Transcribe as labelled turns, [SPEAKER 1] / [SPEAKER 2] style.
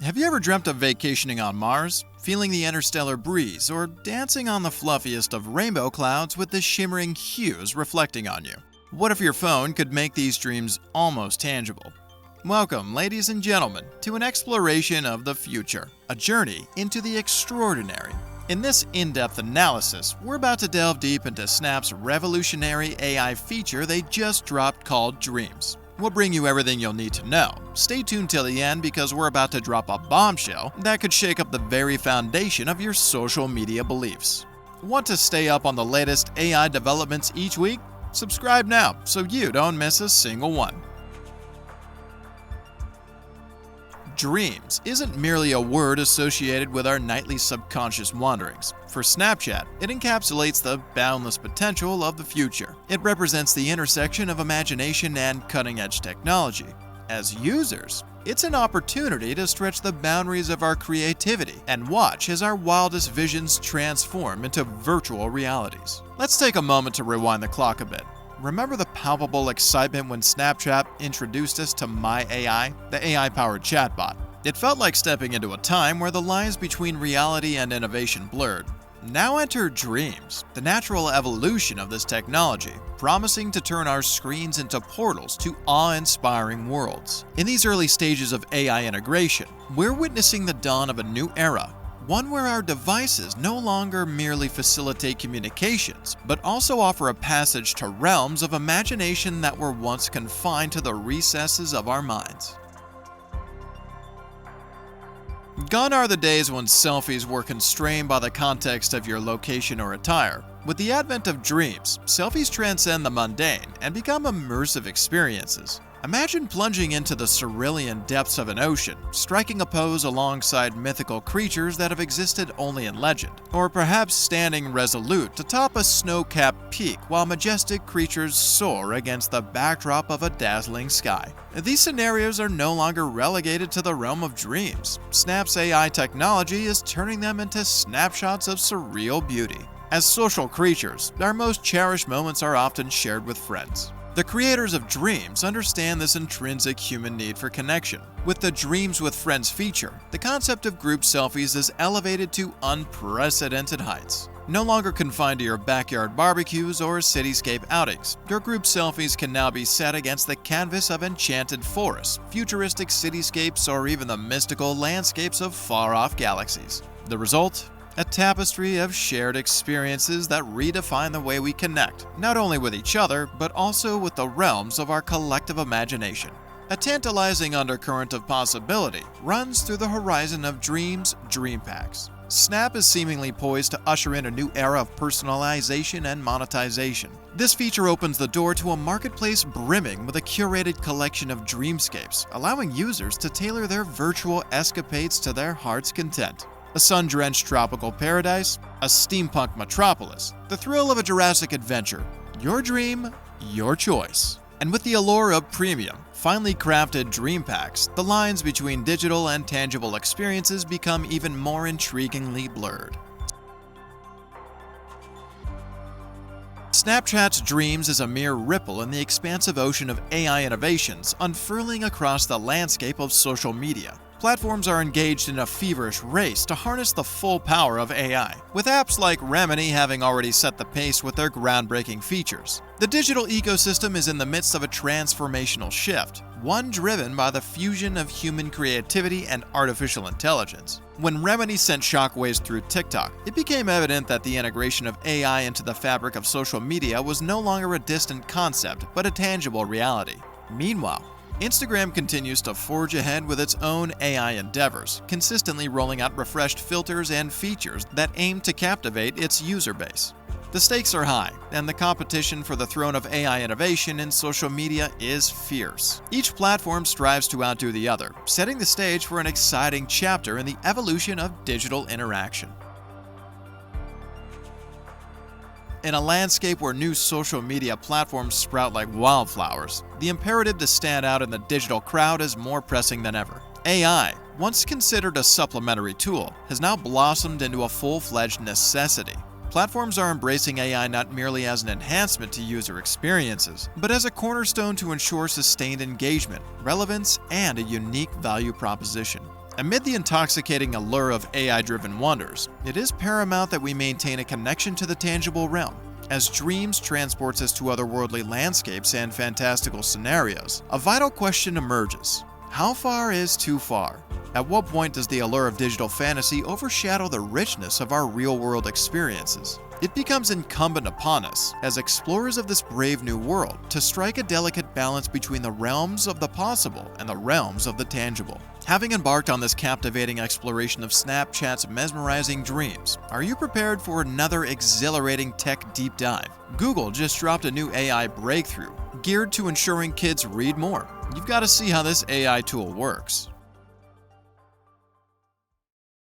[SPEAKER 1] Have you ever dreamt of vacationing on Mars, feeling the interstellar breeze, or dancing on the fluffiest of rainbow clouds with the shimmering hues reflecting on you? What if your phone could make these dreams almost tangible? Welcome, ladies and gentlemen, to an exploration of the future, a journey into the extraordinary. In this in-depth analysis, we're about to delve deep into Snap's revolutionary AI feature they just dropped called Dreams. We'll bring you everything you'll need to know. Stay tuned till the end because we're about to drop a bombshell that could shake up the very foundation of your social media beliefs. Want to stay up on the latest AI developments each week? Subscribe now so you don't miss a single one. Dreams isn't merely a word associated with our nightly subconscious wanderings. For Snapchat, it encapsulates the boundless potential of the future. It represents the intersection of imagination and cutting-edge technology. As users, it's an opportunity to stretch the boundaries of our creativity and watch as our wildest visions transform into virtual realities. Let's take a moment to rewind the clock a bit. Remember the palpable excitement when Snapchat introduced us to My AI, the AI-powered chatbot? It felt like stepping into a time where the lines between reality and innovation blurred. Now enter Dreams, the natural evolution of this technology, promising to turn our screens into portals to awe-inspiring worlds. In these early stages of AI integration, we're witnessing the dawn of a new era. One where our devices no longer merely facilitate communications, but also offer a passage to realms of imagination that were once confined to the recesses of our minds. Gone are the days when selfies were constrained by the context of your location or attire. With the advent of Dreams, selfies transcend the mundane and become immersive experiences. Imagine plunging into the cerulean depths of an ocean, striking a pose alongside mythical creatures that have existed only in legend, or perhaps standing resolute atop a snow-capped peak while majestic creatures soar against the backdrop of a dazzling sky. These scenarios are no longer relegated to the realm of dreams. Snap's AI technology is turning them into snapshots of surreal beauty. As social creatures, our most cherished moments are often shared with friends. The creators of Dreams understand this intrinsic human need for connection. With the Dreams with Friends feature, the concept of group selfies is elevated to unprecedented heights. No longer confined to your backyard barbecues or cityscape outings, your group selfies can now be set against the canvas of enchanted forests, futuristic cityscapes, or even the mystical landscapes of far-off galaxies. The result? A tapestry of shared experiences that redefine the way we connect, not only with each other, but also with the realms of our collective imagination. A tantalizing undercurrent of possibility runs through the horizon of Dreams Dream Packs. Snap is seemingly poised to usher in a new era of personalization and monetization. This feature opens the door to a marketplace brimming with a curated collection of dreamscapes, allowing users to tailor their virtual escapades to their heart's content. A sun-drenched tropical paradise, a steampunk metropolis, the thrill of a Jurassic adventure. Your dream, your choice. And with the allure of premium, finely crafted dream packs, the lines between digital and tangible experiences become even more intriguingly blurred. Snapchat's Dreams is a mere ripple in the expansive ocean of AI innovations unfurling across the landscape of social media. Platforms are engaged in a feverish race to harness the full power of AI, with apps like Remini having already set the pace with their groundbreaking features. The digital ecosystem is in the midst of a transformational shift, one driven by the fusion of human creativity and artificial intelligence. When Remini sent shockwaves through TikTok, it became evident that the integration of AI into the fabric of social media was no longer a distant concept, but a tangible reality. Meanwhile, Instagram continues to forge ahead with its own AI endeavors, consistently rolling out refreshed filters and features that aim to captivate its user base. The stakes are high, and the competition for the throne of AI innovation in social media is fierce. Each platform strives to outdo the other, setting the stage for an exciting chapter in the evolution of digital interaction. In a landscape where new social media platforms sprout like wildflowers, the imperative to stand out in the digital crowd is more pressing than ever. AI, once considered a supplementary tool, has now blossomed into a full-fledged necessity. Platforms are embracing AI not merely as an enhancement to user experiences, but as a cornerstone to ensure sustained engagement, relevance, and a unique value proposition. Amid the intoxicating allure of AI-driven wonders, it is paramount that we maintain a connection to the tangible realm. As dreams transports us to otherworldly landscapes and fantastical scenarios, a vital question emerges. How far is too far? At what point does the allure of digital fantasy overshadow the richness of our real-world experiences? It becomes incumbent upon us, as explorers of this brave new world, to strike a delicate balance between the realms of the possible and the realms of the tangible. Having embarked on this captivating exploration of Snapchat's mesmerizing dreams, are you prepared for another exhilarating tech deep dive? Google just dropped a new AI breakthrough, geared to ensuring kids read more. You've got to see how this AI tool works.